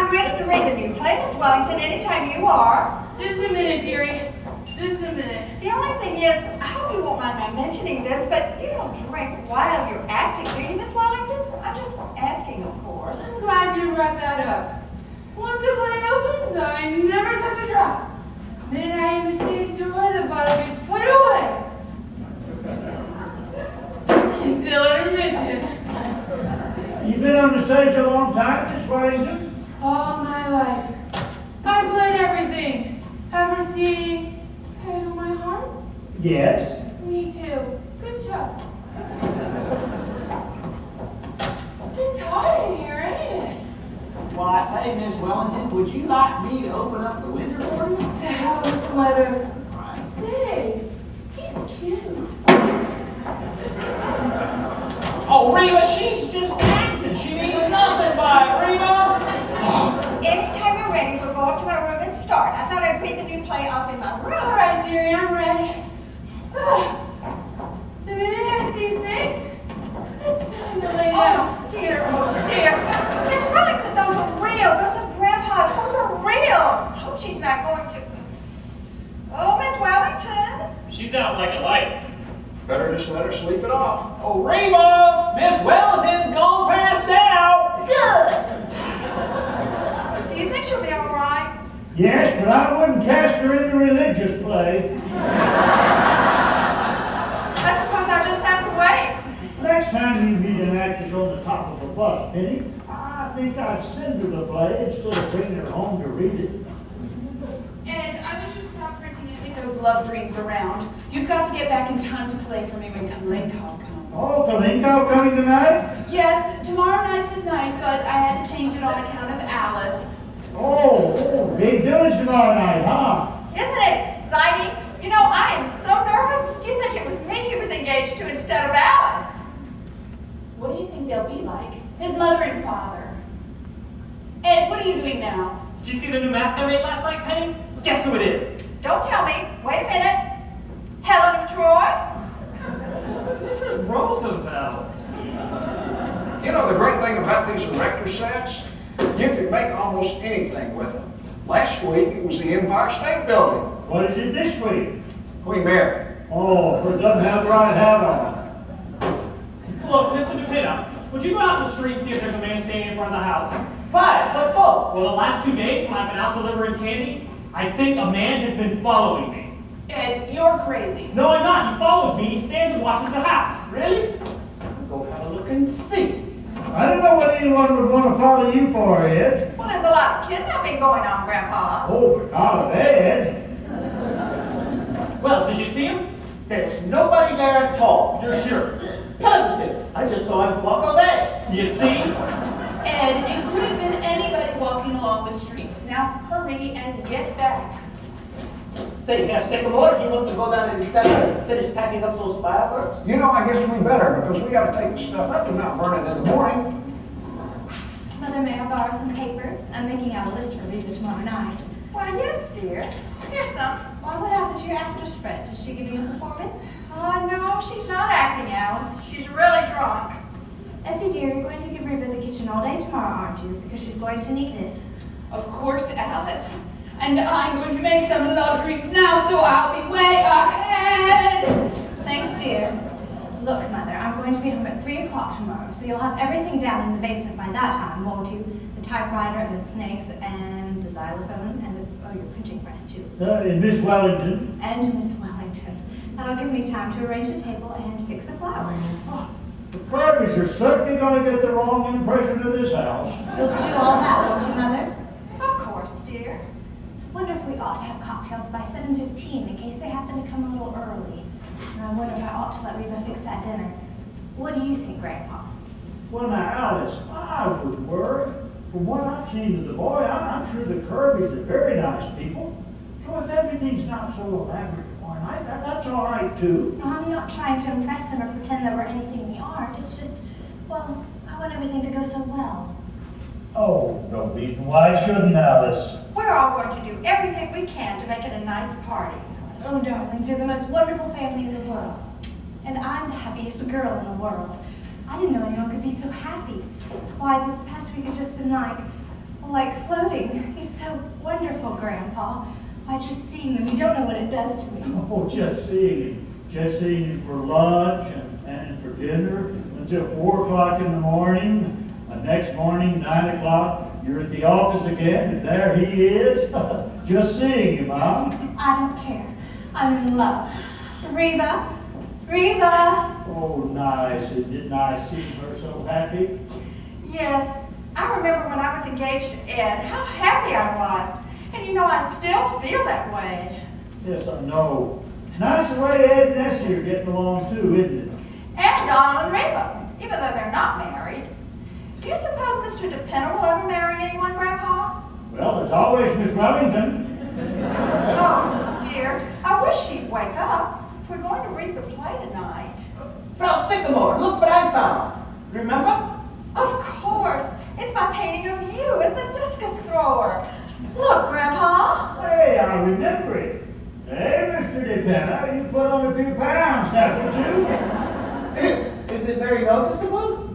I'm ready to read the new play, Miss Wellington, anytime you are. Just a minute, dearie. Just a minute. The only thing is, I hope you won't mind my mentioning this, but you don't drink while you're acting, do you, Miss Wellington? I'm just asking, of course. I'm glad you brought that up. Once the play opens, I never touch a drop. The minute I hit the stage door, the bottle gets put away. Until intermission. You've been on the stage a long time, Miss Wellington? All my life. I played everything. Ever seen Peg on My Heart? Yes. Me too. Good show. It's hot in here, ain't it? Why, say, Miss Wellington, would you like me to open up the window for you? To hell with the weather. Say, he's cute. Oh, Reba, she's just acting. She means nothing by it, Reba. Anytime you're ready, we'll go up to my room and start. I thought I'd read the new play up in my room. All right, dearie, I'm ready. The minute I see 6, it's time to lay down. Oh, dear, Miss Wellington, those are real. Those are Grandpa's. Those are real. I hope she's not going to. Oh, Miss Wellington. She's out like a light. Better just let her sleep it off. Oh, Reba, Miss Wellington's gone passed out. Good. Do you think she'll be all right? Yes, but I wouldn't cast her in the religious play. I suppose I'll just have to wait. Next time you meet an actress on the top of a bus, Penny, I think I'd send her the play instead of bringing her home to read it. And I wish you'd stop printing those love dreams around. You've got to get back in time to play for me when Kalinko comes. Oh, Kalinko coming tonight? Yes, tomorrow night's his night, but I had to change it on account of Alice. Oh, big doings tomorrow night, huh? Isn't it exciting? You know, I am so nervous. You'd think it was me he was engaged to instead of Alice. What do you think they'll be like? His mother and father. Ed, what are you doing now? Did you see the new mask I made last night, Penny? Guess who it is? Don't tell me. Wait a minute. Helen of Troy? It's Mrs. Roosevelt. You know the great thing about these erector sets? You can make almost anything with them. Last week it was the Empire State Building. What is it this week? Queen Mary. Oh, but it doesn't have the right hat on. Look, Mr. DePina, would you go out in the street and see if there's a man standing in front of the house? 5 foot full. Well, the last 2 days when I've been out delivering candy, I think a man has been following me. Ed, you're crazy. No, I'm not. He follows me. He stands and watches the house. Really? Go have a look and see. I don't know what anyone would want to follow you for, Ed. Well, there's a lot of kidnapping going on, Grandpa. Oh, but not of Ed. Well, did you see him? There's nobody there at all. You're sure? Positive. I just saw him walk away. You see? Ed, it could have been anybody walking along the street. Now hurry and get back. Say, Herr Sycamore, he wants to go down in the cellar and finish packing up those fireworks. You know, I guess we better because we got to take the stuff up and not burn it in the morning. Mother, may I borrow some paper? I'm making out a list for Reba tomorrow night. Why, yes, dear. Here's some. Why, what happened to your actress friend? Is she giving a performance? No, she's not acting, Alice. She's really drunk. Essie, dear, you're going to give Reba the kitchen all day tomorrow, aren't you? Because she's going to need it. Of course, Alice. And I'm going to make some love dreams now, so I'll be way ahead. Thanks, dear. Look, Mother, I'm going to be home at 3 o'clock tomorrow, so you'll have everything down in the basement by that time, won't you? The typewriter and the snakes and the xylophone and your printing press, too. And Miss Wellington. And Miss Wellington. That'll give me time to arrange a table and fix the flowers. The Kirby's are certainly going to get the wrong impression of this house. You'll do all that, won't you, Mother? Of course, dear. Wonder if we ought to have cocktails by 7:15 in case they happen to come a little early. And I wonder if I ought to let Reba fix that dinner. What do you think, Grandpa? Well, now, Alice, I wouldn't worry. From what I've seen of the boy, I'm sure the Kirby's are very nice people. So if everything's not so elaborate tomorrow night, that's all right, too. No, I'm not trying to impress them or pretend that we're anything we aren't. It's just, well, I want everything to go so well. Oh, no reason why it shouldn't, Alice. We're all going to do everything we can to make it a nice party. Oh, darlings, you're the most wonderful family in the world. And I'm the happiest girl in the world. I didn't know anyone could be so happy. Why, this past week has just been like Like floating. He's so wonderful, Grandpa. I just seeing him. You don't know what it does to me. Oh, just seeing him for lunch and for dinner until 4 o'clock in the morning. Next morning, 9 o'clock, you're at the office again, and there he is. Just seeing him, huh? I don't care. I'm in love. Reba! Reba! Oh, nice. Isn't it nice seeing her so happy? Yes, I remember when I was engaged to Ed, how happy I was. And you know, I still feel that way. Yes, I know. Nice the way Ed and Essie are getting along too, isn't it? And Donald and Reba, even though they're not married. Do you suppose Mr. DePinna will ever marry anyone, Grandpa? Well, there's always Miss Wellington. Oh, dear. I wish she'd wake up. We're going to read the play tonight. Frau Sycamore, look what I found. Remember? Of course. It's my painting of you as the discus thrower. Look, Grandpa. Hey, I remember it. Hey, Mr. DePinna, you put on a few pounds, haven't you? Is it very noticeable?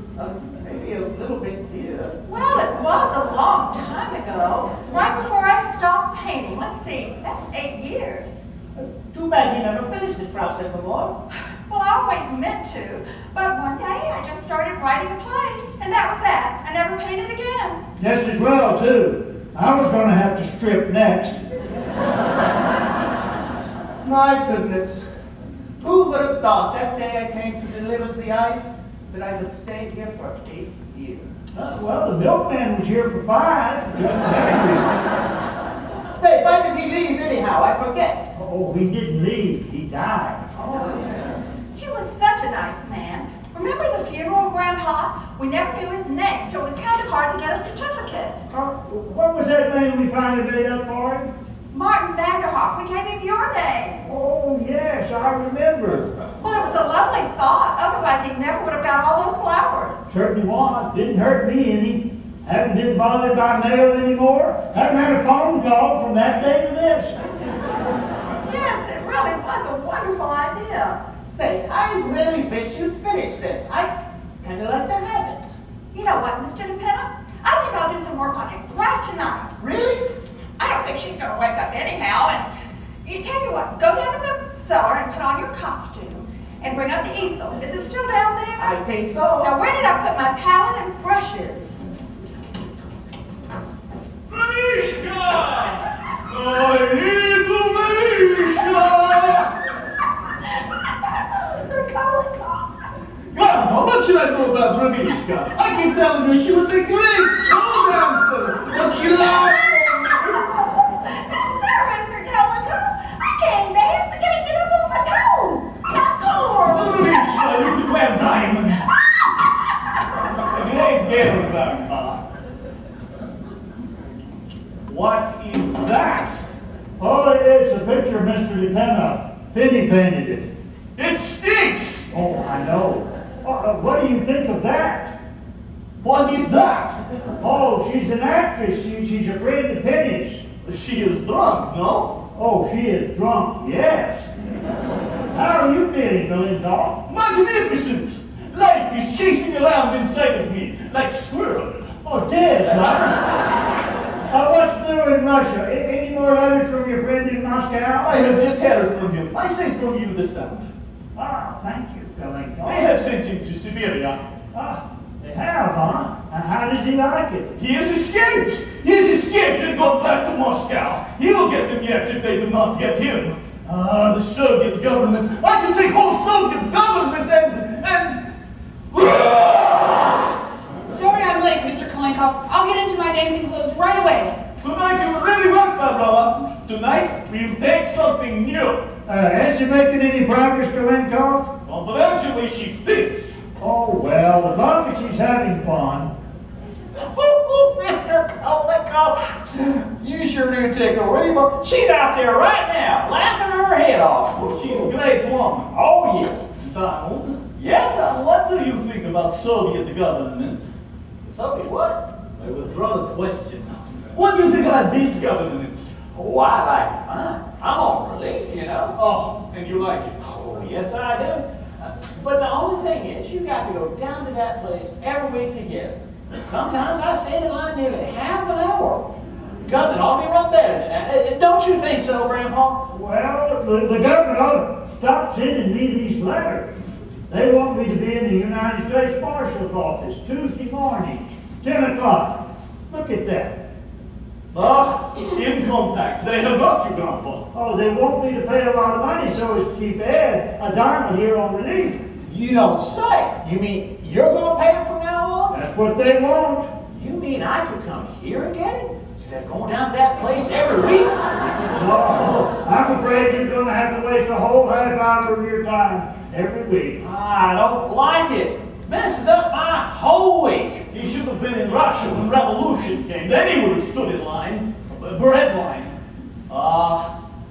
Maybe a little bit here. Well, it was a long time ago. Right before I stopped painting. Let's see. That's 8 years. Too bad you never finished it, Frau Sycamore. Well, I always meant to. But one day I just started writing a play. And that was that. I never painted again. Just as well, too. I was going to have to strip next. My goodness. Who would have thought that day I came to deliver the ice that I would stay here for 8 years? Well, the milkman was here for 5. Just to help you. Say, why did he leave anyhow? I forget. Oh, he didn't leave. He died. He was such a nice man. Remember the funeral, Grandpa? We never knew his name, so it was kind of hard to get a certificate. What was that name we finally made up for him? Martin Vanderhoff, we gave him your name. Oh, yes, I remember. Well, it was a lovely thought. Otherwise, he never would have got all those flowers. Certainly was. Didn't hurt me any. Haven't been bothered by mail anymore. Haven't had a phone call from that day to this. Yes, it really was a wonderful idea. Say, I really wish you'd finish this. I kind of like to have it. You know what, Mr. DePinna? I think I'll do some work on it right tonight. Really? I don't think she's going to wake up anyhow. And you tell you what, go down to the cellar and put on your costume and bring up the easel. Is it still down there? I think so. Now, where did I put my palette and brushes? Manishka! My little Manishka! Mr. Kolikoff. Grandpa, what should I do about Manishka? I keep telling her she would be a great toe dancer, but she laughs at me. Sir, Mr. Kolikoff, I can't dance. I can't get up on my toes. I'm poor. Manishka, you could wear diamonds. A great deal, Grandpa. What is that? Oh, it's a picture of Mr. DePinna. Penny painted it. It stinks! Oh, I know. What do you think of that? What is that? Oh, she's an actress. She's a friend of Penny's. She is drunk, no? Oh, she is drunk, yes. How are you feeling, Belindoff? Magnificent! Life is chasing around inside of me like squirrel. Oh, it is, huh? What's new in Russia? Any more letters from your friend in Moscow? I have just had it from him. I sent from you this time. Ah, thank you, Belindoff. They have sent him to Siberia. Ah, they have, huh? And how does he like it? He has escaped! He has escaped and gone back to Moscow. He will get them yet if they do not get him. Ah, the Soviet government. I can take whole Soviet government and... Sorry I'm late, Mr. Kalinkoff. I'll get into my dancing clothes right away. Tonight you really work, Barbara. Tonight we'll take something new. Has she making any progress, Belindoff? Confidentially, she stinks. Oh, well, as long as she's having fun. Mr. Kolikoff, you sure do take a Reba. She's out there right now, laughing her head off. She's a great woman. Oh, yes. Donald, Yes, sir. what do you think about Soviet government? Sophie, what? I withdraw the question. What do you think about this government? Oh, I like it fine. I'm on relief, you know. Oh, and you like it? Oh, yes, I do. But the only thing is, you got to go down to that place every week together. Sometimes I stand in line nearly half an hour government ought to be run better. Don't you think so, Grandpa? Well, the government ought to stop sending me these letters. They want me to be in the United States Marshal's office Tuesday morning, 10 o'clock. Look at that. Income tax. They have got you, Grandpa. Oh, they want me to pay a lot of money so as to keep Ed, a dime here on relief. You don't say. You mean you're going to pay it from now on? That's what they want. You mean I could come here and get it? Instead of going down to that place every week? No, I'm afraid you're going to have to waste a whole half hour of your time every week. I don't like it. Messes up my whole week. He should have been in Russia when revolution came. Then he would have stood in line, bread line.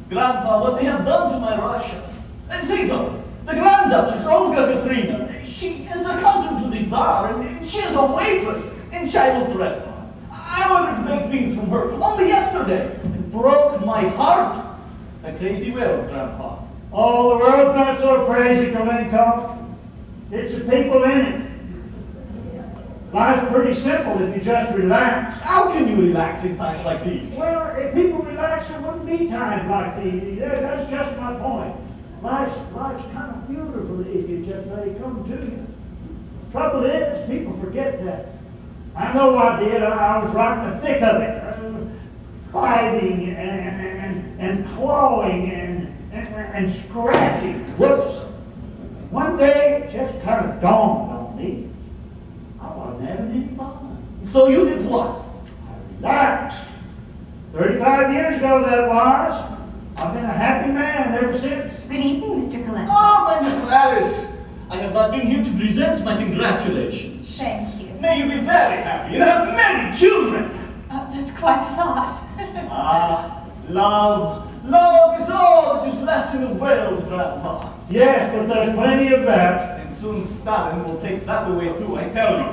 Grandpa, what they have done to my Russia. Think of it. The Grand Duchess, Olga Katrina, she is a cousin to the Tsar, and she is a waitress in Shiloh's restaurant. I ordered baked beans from her only yesterday. It broke my heart. A crazy world, Grandpa. Oh, the world's not so crazy, Kalinkoff. It's the people in it. Life's pretty simple if you just relax. How can you relax in times like these? Well, if people relax, there wouldn't be times like these. That's just my point. Life's kind of beautiful if you just let it come to you. Trouble is, people forget that. I know I did. I was right in the thick of it. Fighting and clawing and scratching. Whoops. One day, it just kind of dawned on me. I wasn't having any fun. So you did what? I relaxed. 35 years ago that was. I've been a happy man ever since. Good evening, Mr. Kalenda. My Miss Alice, I have not been here to present my congratulations. Thank you. May you be very happy and have many children. That's quite a thought. Love is all that is left in the world, Grandpa. Yes, but there's plenty of that. And soon Stalin will take that away too, I tell you.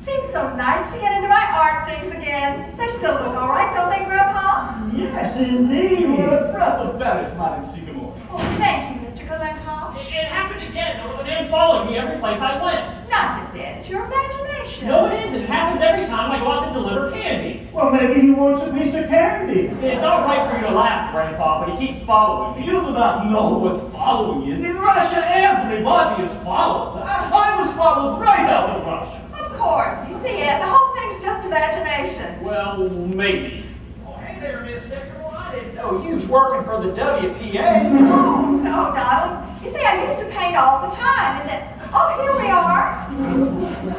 Seems so nice to get into my art things again. They still look all right, don't they, Grandpa? Yes, indeed. You are a breath of Paris, Madame Sycamore. Oh, thank you, Mr. Kalenkoff. It happened again. There was an ant following me every place I went. Nonsense, Ed. It's your imagination. No, it isn't. It happens every time I go out to deliver candy. Well, maybe he wants a piece of candy. It's all right for you to laugh, Grandpa, but he keeps following me. You do not know what following is. In Russia, everybody is followed. I was followed right out of Russia. Of course. You see, Ed, the whole thing's just imagination. Well, maybe. Oh, hey there, Miss Sycamore. I didn't know you was working for the WPA. Oh, no, Donald. You see, I used to paint all the time, and then, oh, here we are.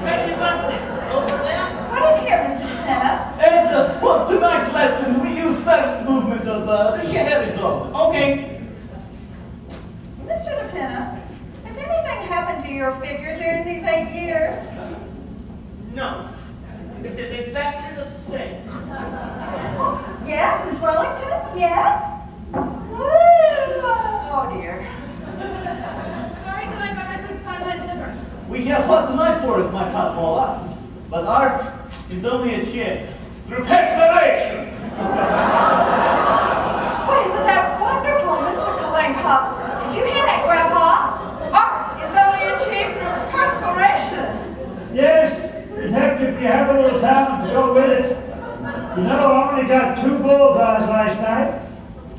Ready Francis, over there? Put in here, Mr. McKenna. And for tonight's lesson, we use first movement of the Scheherazade. Okay. Mr. McKenna, has anything happened to your figure during these 8 years? No. It is exactly the same. Yes, Miss Wellington? Yes? Oh, dear. Sorry, Kalenkoff, I couldn't find my slippers. We have fought tonight for it, my Padmola. But art is only a shade through perspiration. Why, isn't that wonderful, Mr. Kalenkoff? Did you hear that, Grandpa? Art is only achieved through perspiration. Yes, it helps if you have a little talent to go with it. You know, I only got 2 bullseyes last night.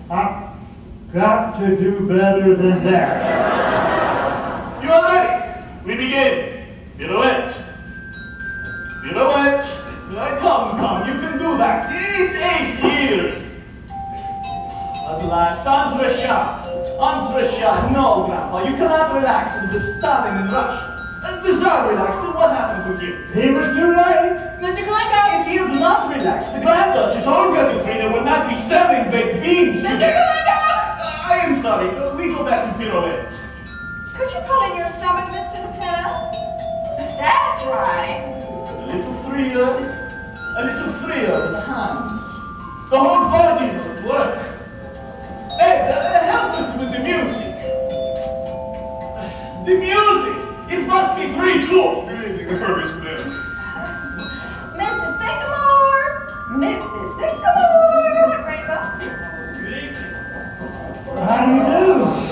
I've got to do better than that. You are ready. We begin. Pirouette. Pirouette. Come, you can do that. It's 8 years. At last, entrechat. No, Grandpa, you cannot relax with the Stalin in Russia. The Tsar relaxed, then what happened to him? He was too late. Mr. Kalenkoff! If he did not relax, the Grand Duchess Olga Katrina would not be selling baked beans Mr. today. Kalenkoff! I am sorry, we go back to Pirouette. Could you pull in your stomach, Mr. McKenna? That's right. A little freer with the hands. The whole body must work. Ed, help us with the music. The music! It must be free too! Good evening, the Kirby's come in. Mrs. Sycamore! Mrs. Sycamore! Rainbow. How do you do?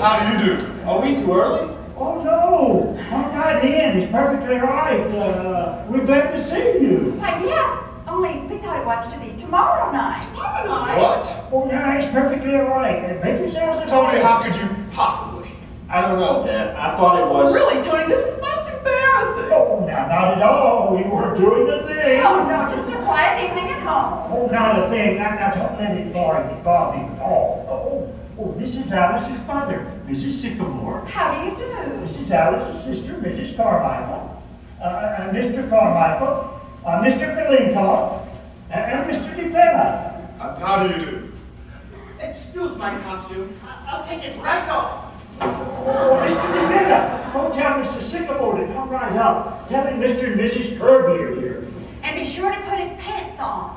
How do you do? Are we too early? Oh, no. Come right in. It's perfectly all right. We're glad to see you. Why, yes, only because thought it was to be tomorrow night. Tomorrow night? What? Oh, now, it's perfectly all right. Make yourselves at home. Tony, how could you possibly? I don't know, Dad. I thought it was... Really, Tony, this is most embarrassing. Oh, now, not at all. We weren't doing a thing. Oh, no, just a quiet evening at home. Oh, not a thing. Now, don't let it bother you at all. Oh, this is Alice's mother, Mrs. Sycamore. How do you do? This is Alice's sister, Mrs. Carmichael. Mr. Carmichael, Mr. Kalinkoff, and Mr. DePella. How do you do? Excuse my costume. I'll take it right off. Oh, Mr. DePella, go tell Mr. Sycamore to come right up. Tell him Mr. and Mrs. Kirby are here. And be sure to put his pants on.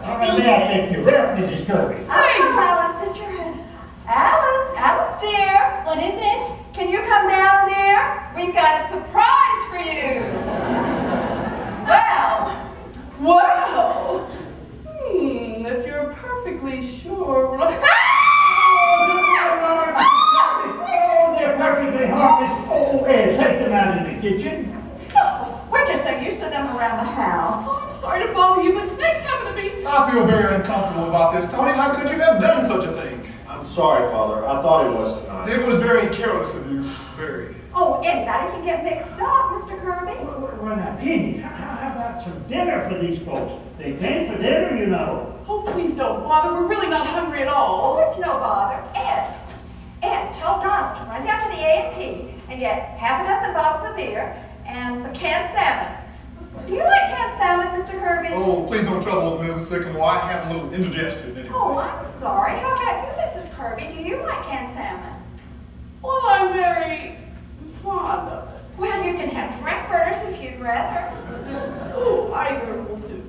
All right, may I take your rep, Mrs. Kirby? Oh, Alice, that you're in. Alice, dear. What is it? Can you come down, dear? We've got a surprise for you. Well, if you're perfectly sure. Oh, they're perfectly harmless. Oh, Ed, take them out in the kitchen. Oh, we're just so used to them around the house. Oh, I'm sorry to bother you, but snakes happen to be. I feel very uncomfortable about this, Tony. How could you have done such a thing? I'm sorry, Father. I thought it was tonight. It was very careless of you. Very. Oh, anybody can get mixed up, Mr. Kirby. Well, now, Penny, how about some dinner for these folks? They came for dinner, you know. Oh, please don't bother. We're really not hungry at Oh, all. it's no bother. Ed, tell Donald to run down to the A&P and get half a dozen bottles of beer and some canned salmon. Do you like canned salmon, Mr. Kirby? Oh, please don't trouble with Mrs. Sycamore. I have a little indigestion anyway. Oh, I'm sorry. How about you, Mrs. Kirby? Do you like canned salmon? Well, I'm very fond of it. Well, you can have frankfurters if you'd rather. Oh, either will do.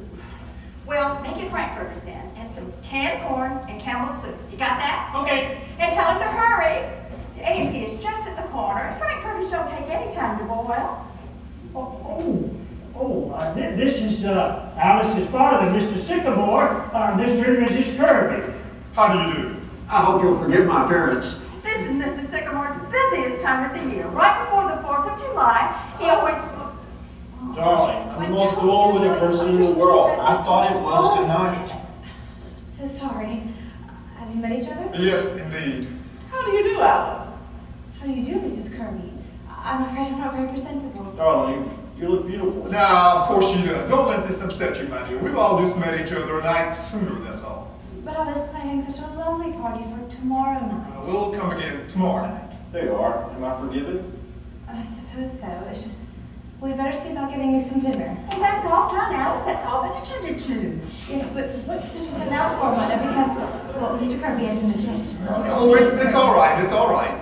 Well, make it frankfurters then, and some canned corn and Campbell's soup. You got that? Okay. And tell him to hurry. The A&P is just at the corner, and frankfurters don't take any time to boil. This is Alice's father, Mr. Sycamore, Mr. and Mrs. Kirby. How do you do? I hope you'll forgive my appearance. This is Mr. Sycamore's busiest time of the year. Right before the 4th of July, he always... Darling, I'm the most glowing person in the world. I thought it was tonight. So sorry. Have you met each other? Yes, indeed. How do you do, Alice? How do you do, Mrs. Kirby? I'm afraid I'm not very presentable. Darling, you look beautiful. Now, of course she does. Don't let this upset you, my dear. We've all just met each other a night sooner, that's all. But I was planning such a lovely party for tomorrow night. We'll come again tomorrow night. There you are. Am I forgiven? I suppose so. It's just, we'd better see about getting you some dinner. And that's all done, Alice. That's all been attended to. Yes, but what did you send out for, Mother? Because, well, Mr. Kirby has indigestion. Oh, it's all right. It's all right.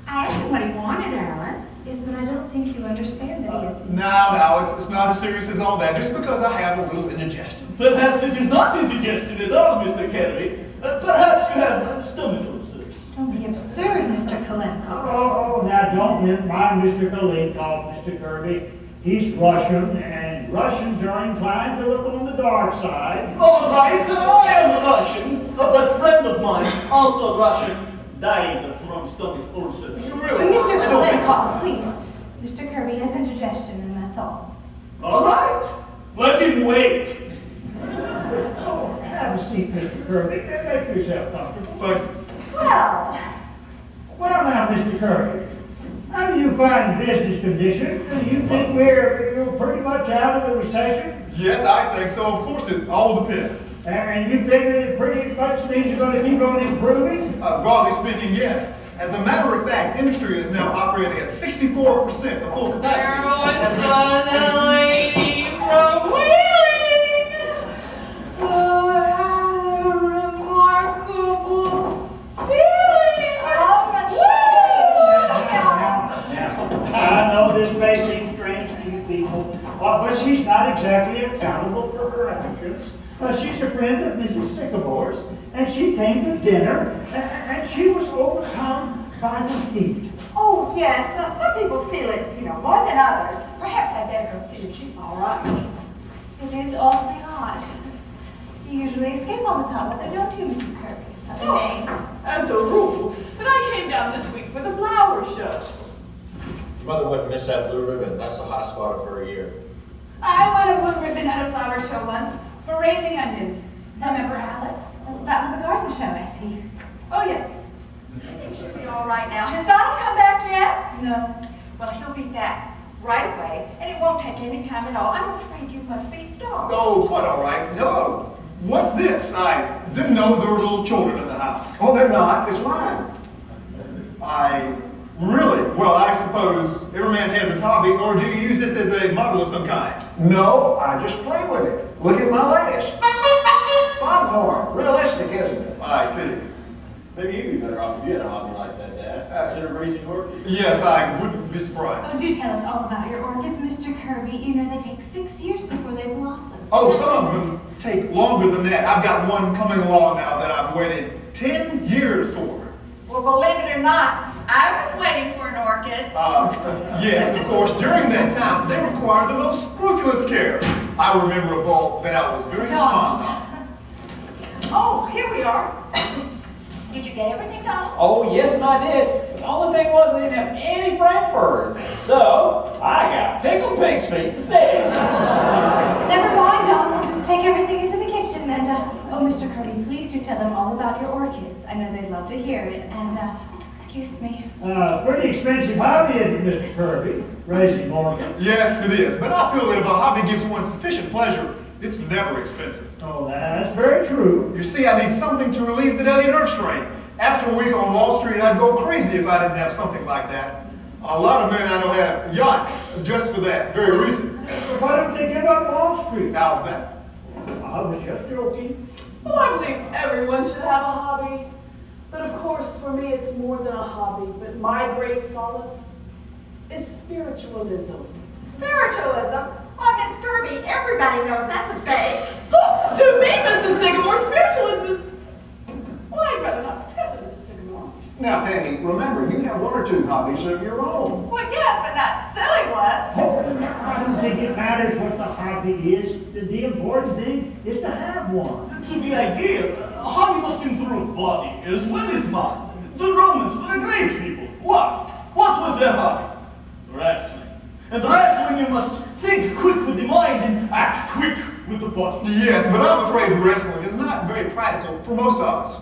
I asked him what he wanted, Alice. Yes, but I don't think you understand that he has indigestion. Now, it's not as serious as all that. Just because I have a little indigestion. Perhaps it is not indigestion at all, Mr. Kirby. Perhaps you have stomach ulcers. Don't be absurd, Mr. Kalenko. Oh, now don't mind Mr. Kalinkoff, Mr. Kirby. He's Russian, and Russians are inclined to look on the dark side. All right, I am a Russian, but a friend of mine, also Russian, died from stomach ulcers. Really? Mr. I don't think- Kalenko, please. Mr. Kirby has indigestion, and that's all. All right, let him wait. Oh, have a seat, Mr. Kirby, and make yourself comfortable. But Well now, Mr. Kirby, how do you find business conditions? Do you think we're pretty much out of the recession? yes, I think so. Of course, it all depends. And you think that pretty much things are going to keep on improving? Broadly speaking, yes. As a matter of fact, industry is now operating at 64% of full capacity. There was As we- a lady from Wheeling who had a remarkable feeling. I know this may seem strange to you people, but she's not exactly accountable for her actions. She's a friend of Mrs. Sycamore's, and she came to dinner, and she was overcome by the heat. Oh, yes. Some people feel it, more than others. Perhaps I'd better go see if she's all right. It is awfully hot. You usually escape all this hot weather, don't you, Mrs. Kirby? Oh, as a rule. But I came down this week for the flower show. Your mother wouldn't miss that blue ribbon. That's the hot spot of her year. I won a blue ribbon at a flower show once. companions. Remember Alice? Well, that was a garden show, I see. Oh, yes. It should be all right now. Has Donald come back yet? No. Well, he'll be back right away, and it won't take any time at all. I'm afraid you must be starved. Oh, quite all right. Hello. What's this? I didn't know there were little children in the house. Oh, they're not. It's mine. Well, I suppose every man has his hobby, or do you use this as a model of some kind? No, I just play with it. Look at my latest. Foghorn. Realistic, isn't it? I see. Maybe you'd be better off if you had a hobby like that, Dad. Consider raising orchids. Yes, I wouldn't be surprised. Oh, do tell us all about your orchids, Mr. Kirby. You know they take 6 years before they blossom. Oh, some of them take longer than that. I've got one coming along now that I've waited 10 years for. Well, believe it or not, I was waiting for an orchid. Yes, of course, during that time, they require the most scrupulous care. I remember a bulb that I was very fond of. Oh, here we are. Did you get everything, Donald? Oh, yes, and I did. The only thing was I didn't have any frankfurters. So, I got pickled pig's feet instead. Never mind, Don. We'll just take everything into the kitchen. And, oh, Mr. Kirby, please do tell them all about your orchids. I know they'd love to hear it. And, excuse me. Pretty expensive hobby, isn't it, Mr. Kirby? Raising orchids. Yes, it is, but I feel that if a hobby gives one sufficient pleasure, it's never expensive. Oh, that's very true. You see, I need something to relieve the daily nerve strain. After a week on Wall Street, I'd go crazy if I didn't have something like that. A lot of men I know have yachts just for that very reason. Why don't they give up Wall Street? How's that? I was just joking. Well, I believe everyone should have a hobby. But of course, for me, it's more than a hobby. But my great solace is spiritualism. Spiritualism? Oh, Miss Kirby, everybody knows that's a fake. To me, Mrs. Sycamore, spiritualism is... Well, I'd rather not discuss it, Mrs. Sycamore. Now, Penny, remember, you have one or two hobbies of your own. Well, yes, but not silly ones. Oh, I don't think it matters what the hobby is. The important thing is to have one. To be ideal, a hobby must include body as well as mind. The Romans were a great people. What was their hobby? Wrestling. And wrestling, you must think quick with the mind and act quick with the body. Yes, but I'm afraid wrestling is not very practical for most of us.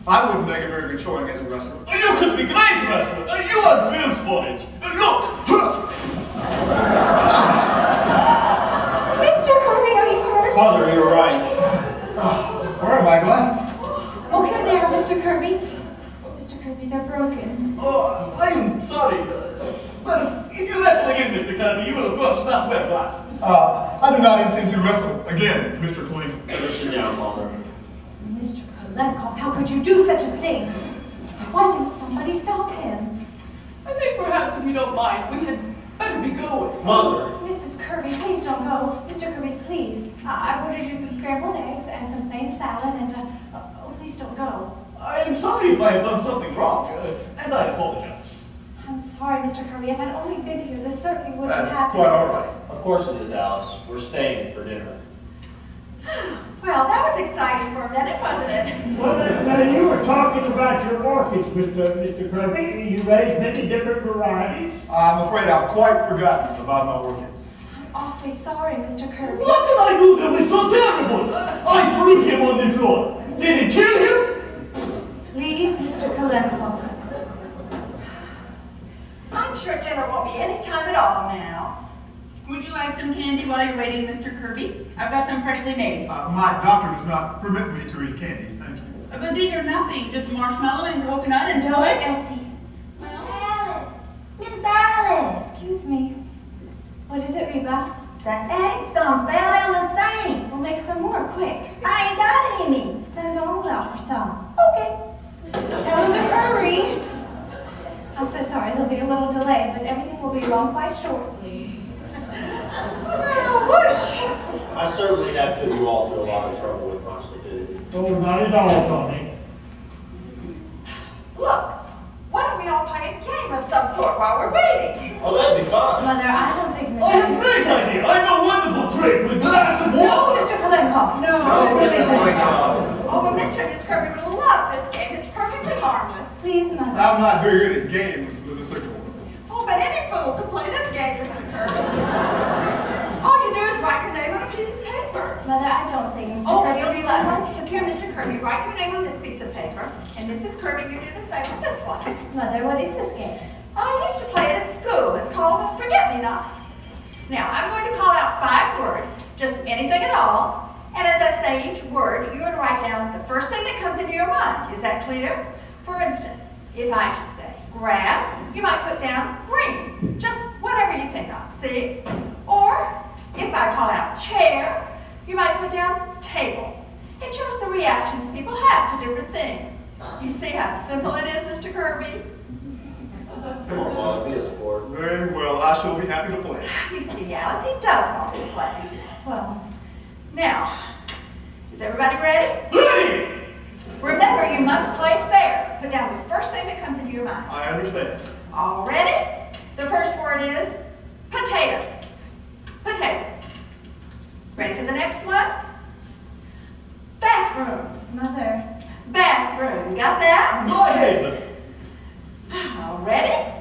I wouldn't make a very good showing as a wrestler. You could be great wrestler. You are built for it. Look. Mr. Kirby, are you hurt? Mother, you're right. Where are my glasses? Oh, here they are, Mr. Kirby. Mr. Kirby, they're broken. Oh, I am sorry. But if you wrestle again, Mr. Kirby, you will of course not wear glasses. I do not intend to wrestle again, Mr. Clean. Better sit down, Father. Mr. Kolenkov, how could you do such a thing? Why didn't somebody stop him? I think perhaps if you don't mind, we had better be going. Mother. Mrs. Kirby, please don't go. Mr. Kirby, please. I've ordered you some scrambled eggs and some plain salad and, oh, please don't go. I am sorry if I have done something wrong, and I apologize. I'm sorry, Mr. Kirby. If I'd only been here, this certainly wouldn't have That's happened. quite all right. Of course it is, Alice. We're staying for dinner. Well, that was exciting for a minute, wasn't it? Well, now you were talking about your orchids, Mr. Kirby. You raise many different varieties. I'm afraid I've quite forgotten about my orchids. I'm awfully sorry, Mr. Kirby. What did I do that was so terrible? I threw him on the floor. Did it kill him? Please, Mr. Kolenkov. I'm sure dinner won't be any time at all now. Would you like some candy while you're waiting, Mr. Kirby? I've got some freshly made. My doctor does not permit me to eat candy, thank you. But these are nothing, just marshmallow and coconut and Don't, toy. Essie. Well, Alice! Miss Alice! Excuse me. What is it, Reba? The eggs gone fell down the sink. We'll make some more, quick. I ain't got any. Send Donald out for some. Okay. Tell him to hurry. I'm so sorry, there'll be a little delay, but everything will be along quite shortly. Whoosh. I certainly have put you all through a lot of trouble with my stupidity. Oh, not at all, Tony. Look, why don't we all play a game of some sort while we're waiting? Oh, that'd be fun. Mother, I don't think I have a Mr. great idea. I have a wonderful trick with glass of No, water. Mr. Kolenkov. no, Oh, Mr. my Kolenkov. God. Oh, but Mr. and Miss Kirby will love this game. It's perfectly harmless. Please, Mother. I'm not very good at games, Mrs. Sycamore. Oh, but any fool can play this game, Mr. Kirby. All you do is write your name on a piece of paper. paper. Mother, I don't think Mr. Oh, Kirby you'll really be like, wants to. here, Mr. Kirby, write your name on this piece of paper, and Mrs. Kirby, you do the same with this one. Mother, what is this game? I used to play it at school. It's called Forget-Me-Not. Now, I'm going to call out 5 words, just anything at all, and as I say each word, you're going to write down the first thing that comes into your mind. Is that clear? For instance, if I should say grass, you might put down green, just whatever you think of, see? Or if I call out chair, you might put down table. It shows the reactions people have to different things. You see how simple it is, Mr. Kirby? Come on, Father, be a sport. Very well, I shall be happy to play. You see, Alice, he does want me to play. Well, now, is everybody ready? Ready! Remember, you must play fair. Put down the first thing that comes into your mind. I understand. All ready? The first word is potatoes. Potatoes. Ready for the next one? Bathroom. Mother. Bathroom. Got that? Go ahead. All ready?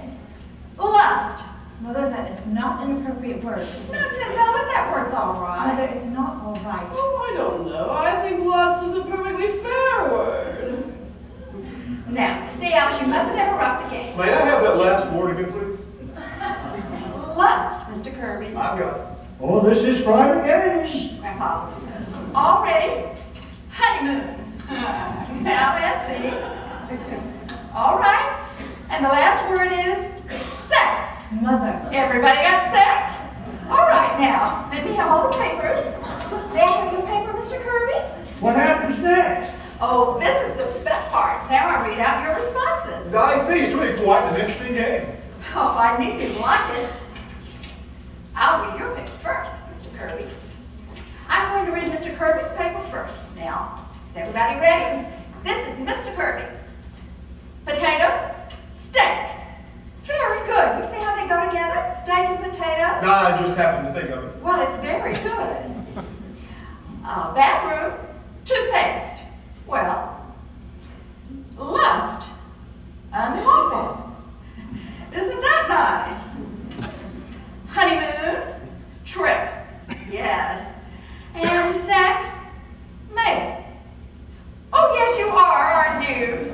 Lust. Mother, that is not an appropriate word. Nonsense, Alice, that word's all right. Mother, it's not all right. Oh, I don't know. I think lust is a perfectly fair word. Now, see, Alice, you mustn't interrupt the game. May I have that last word again, please? Lust, Mr. Kirby. I've got it. Oh, this is private games. Grandpa. All ready? Honeymoon. Now, let's see. All right. And the last word is sex. Mother. Everybody got sex? All right, now, let me have all the papers. May I have your paper, Mr. Kirby? What happens next? Oh, this is the best part. Now I read out your responses. I see, it's really quite an interesting game. Oh, I knew you'd like it. I'll read your paper first, Mr. Kirby. I'm going to read Mr. Kirby's paper first. Now, is everybody ready? This is Mr. Kirby. Potatoes, steak. Very good. You see how they go together? Steak and potatoes? I just happened to think of it. Well, it's very good. Bathroom, toothpaste. Well, lust, unlawful. Isn't that nice? Honeymoon, trip. Yes. And sex, male. Oh, yes, you are, aren't you?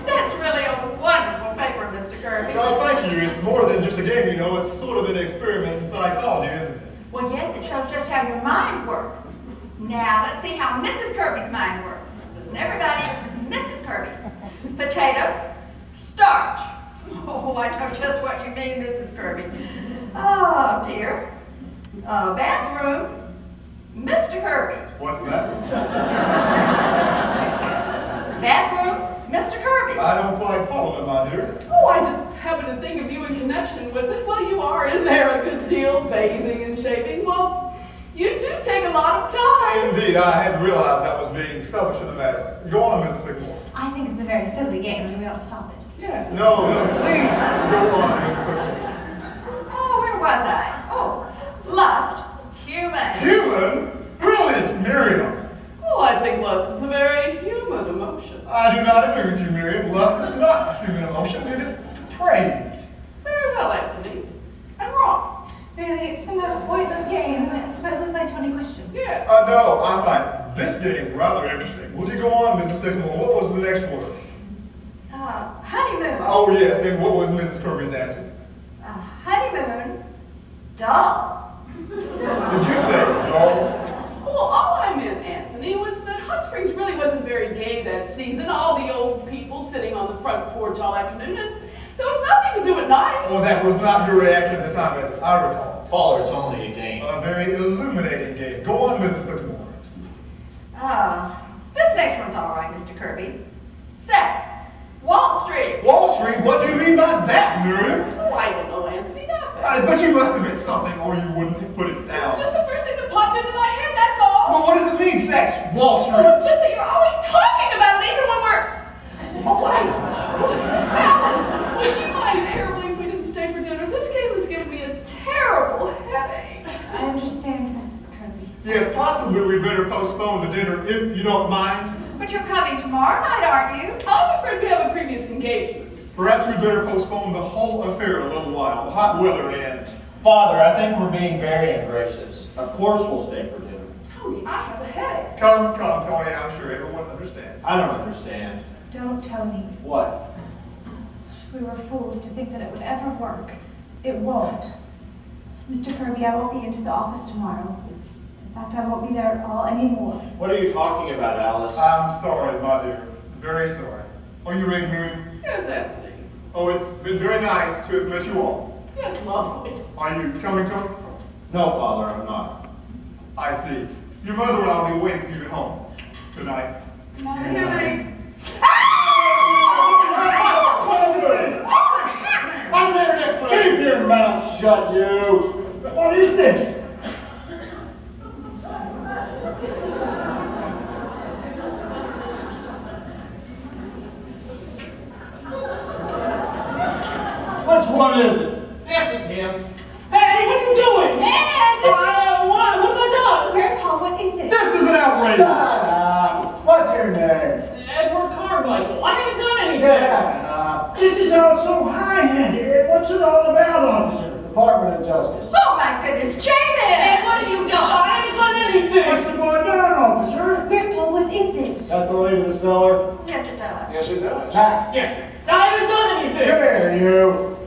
That's really a wonderful paper, Mr. Kirby. Oh, thank you. It's more than just a game, you know. It's sort of an experiment in psychology, isn't it? Well, yes, it shows just how your mind works. Now, let's see how Mrs. Kirby's mind works. Listen, everybody, this is Mrs. Kirby. Potatoes, starch. Oh, I know just what you mean, Mrs. Kirby. Oh, dear. Bathroom, Mr. Kirby. What's that? Bathroom, Mr. Kirby. I don't quite follow it, my dear. Oh, I just happen to think of you in connection with it. Well, you are in there a good deal, bathing and shaving. Well, you do take a lot of time. Indeed, I hadn't realized that was being selfish in the matter. Go on, Mrs. Sycamore. I think it's a very silly game and we ought to stop it. Yeah. No, please go on, Mrs. Sycamore. Oh, where was I? Oh, lust, human. Human? Really, Miriam? Well, I think lust is a very human emotion. I do not agree with you, Miriam. Lust is not a human emotion. It is depraved. Very well, Anthony. I'm wrong. Really, it's the most pointless game. Suppose we play 20 questions. Yeah. No, I find this game rather interesting. Will you go on, Mrs. Sycamore? What was the next word? Honeymoon. Oh, yes, then what was Mrs. Kirby's answer? Honeymoon, dull. Did you say no? Well, all I meant, Anthony, was that Hot Springs really wasn't very gay that season. All the old people sitting on the front porch all afternoon, and there was nothing to do at night. Well, that was not your reaction at the time, as I recall. Father, it's only a game. A very illuminating game. Go on, Mrs. Sycamore. This next one's all right, Mr. Kirby. Sex, Wall Street. Wall Street? What do you mean by that, Miriam? Oh, I don't know, Anthony, nothing. I bet you must have meant something, or you wouldn't have put it down. It's just the first thing that popped into my head, that's all. Well, what does it mean, sex? Wall Street? Well, it's just that you're always talking about it, even when we're... Oh, I don't know. Alice, would you mind terribly if we didn't stay for dinner? This game has given me a terrible headache. I understand, Mrs. Kirby. Yes, possibly we'd better postpone the dinner, if you don't mind. But you're coming tomorrow night, aren't you? I'm afraid we have a previous engagement. Perhaps we'd better postpone the whole affair a little while. The hot weather and... Father, I think we're being very ungracious. Of course we'll stay for dinner. Tony, I have a headache. Come, Tony, I'm sure everyone understands. I don't understand. Don't, Tony. What? We were fools to think that it would ever work. It won't. Mr. Kirby, I won't be into the office tomorrow. In fact, I won't be there at all anymore. What are you talking about, Alice? I'm sorry, my dear. Very sorry. Are you ready, Miriam? Yes, Anthony. Oh, it's been very nice to have met you all. Yes, lovely. Are you coming, Tony? No, Father, I'm not. I see. Your mother and I will be waiting for you at home. Good night. Good night. I'm there in explanation. Keep your mouth shut, you! What is this? Which one is it? This is him. Hey, what are you doing? What have I done? Grandpa, what is it? This is an outrage. Shut up. What's your name? Edward Carmichael. I haven't done anything. Get up. This is all so high-handed. What's it all about, officer? Department of Justice. Oh my goodness, Jamie! And what have you done? I haven't done anything. What's the boy done, officer? Grandpa, what is it? Got thrown into the cellar? Yes, it does. Yes, it does. Pat, Yes. I haven't done anything. come here, you.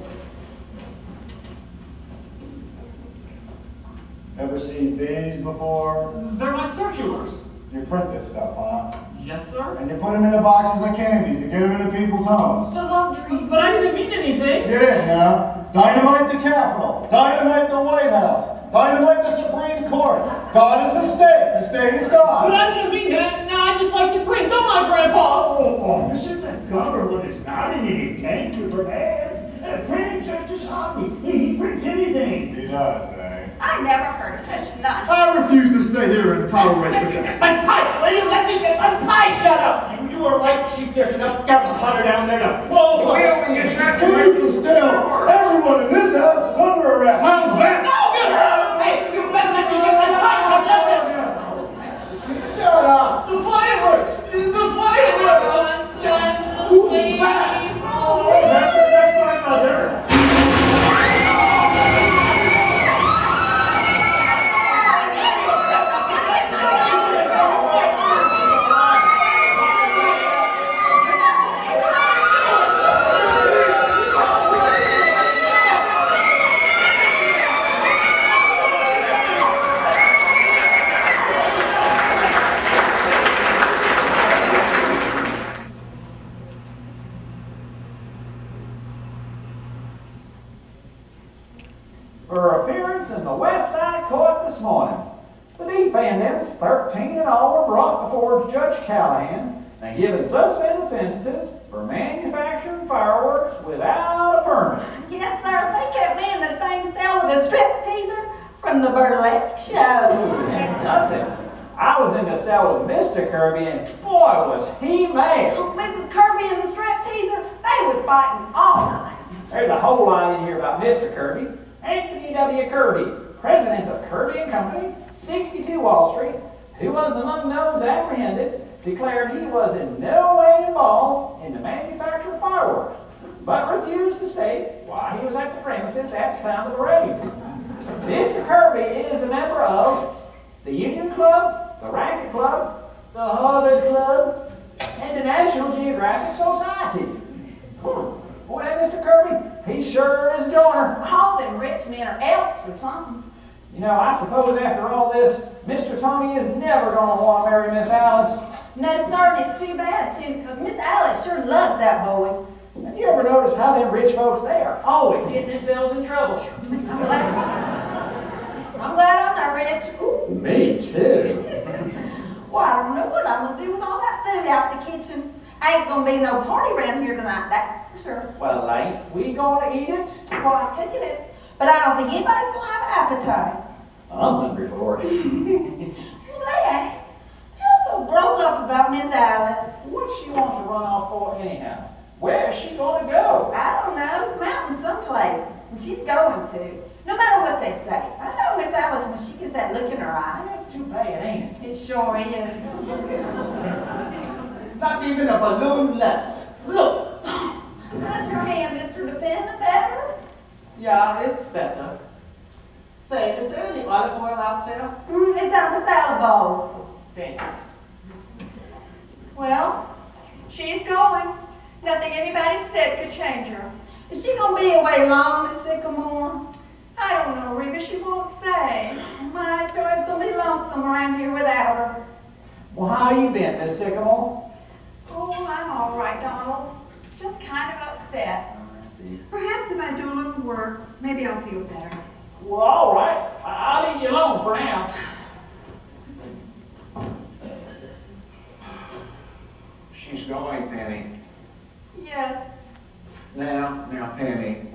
Ever seen these before? They're my circulars. You print this stuff, huh? Yes, sir. And you put them into boxes of candies to get them into people's homes. The love dream. But I didn't mean anything. Get in now. Dynamite the Capitol. Dynamite the White House. Dynamite the Supreme Court. God is the state. The state is God. But I didn't mean that. No, I just like to print, don't I, Grandpa? Oh, officer, the government is not in any danger for bad. Printing's just his hobby. He prints anything. He does, eh? I never heard of such nonsense. I refuse to stay here and tolerate such a... Untie, will you let me get untie? Shut up! You are like sheep there, so don't get the clutter down there to blow. We only get that to Keep make still. Everyone in this house is under arrest. How's that? Hey, you better let me get untie. Shut up. The fireworks! The fireworks! Who's that? That's my mother. For appearance in the West Side Court this morning. The defendants, 13 in all, were brought before Judge Callahan and given suspended sentences for manufacturing fireworks without a permit. Yes, sir, they kept me in the same cell with a strip teaser from the burlesque show. That's nothing. I was in the cell with Mr. Kirby, and boy, was he mad. Mrs. Kirby and the strip teaser, they was fighting all night. There's a whole lot in here about Mr. Kirby. Anthony W. Kirby, president of Kirby & Company, 62 Wall Street, who was among those apprehended, declared he was in no way involved in the manufacture of fireworks, but refused to state why he was at the premises at the time of the raid. Mr. Kirby is a member of the Union Club, the Racket Club, the Harvard Club, and the National Geographic Society. Boy, that Mr. Kirby, he sure is a joiner. All them rich men are elks or something. You know, I suppose after all this, Mr. Tony is never going to want to marry Miss Alice. No, sir, and it's too bad, too, because Miss Alice sure loves that boy. Have you ever noticed how them rich folks, they are always getting themselves in trouble? I'm glad I'm not rich. Ooh. Me too. Well, I don't know what I'm going to do with all that food out in the kitchen. Ain't going to be no party around here tonight, that's for sure. Well, ain't we going to eat it? Well, I'm cooking it, but I don't think anybody's going to have an appetite. I'm hungry for it. Well, they ain't. You're so broke up about Miss Alice. What's she want to run off for anyhow? Where's she going to go? I don't know, mountain someplace. And she's going to, no matter what they say. I know Miss Alice when she gets that look in her eye. That's too bad, ain't it? It sure is. Not even a balloon left. Look. How's your hand, Mr. Dependent? Better? Yeah, it's better. Say, is there any olive oil out there? It's on the salad bowl. Thanks. Well, she's going. Nothing anybody said could change her. Is she gonna be away long, Miss Sycamore? I don't know, Reba. She won't say. My, sure it's gonna be lonesome around here without her. Well, how you been, Miss Sycamore? Oh, I'm all right, Donald. Just kind of upset. I see. Perhaps if I do a little work, maybe I'll feel better. Well, all right. I'll leave you alone for now. She's going, Penny. Yes. Now, Penny.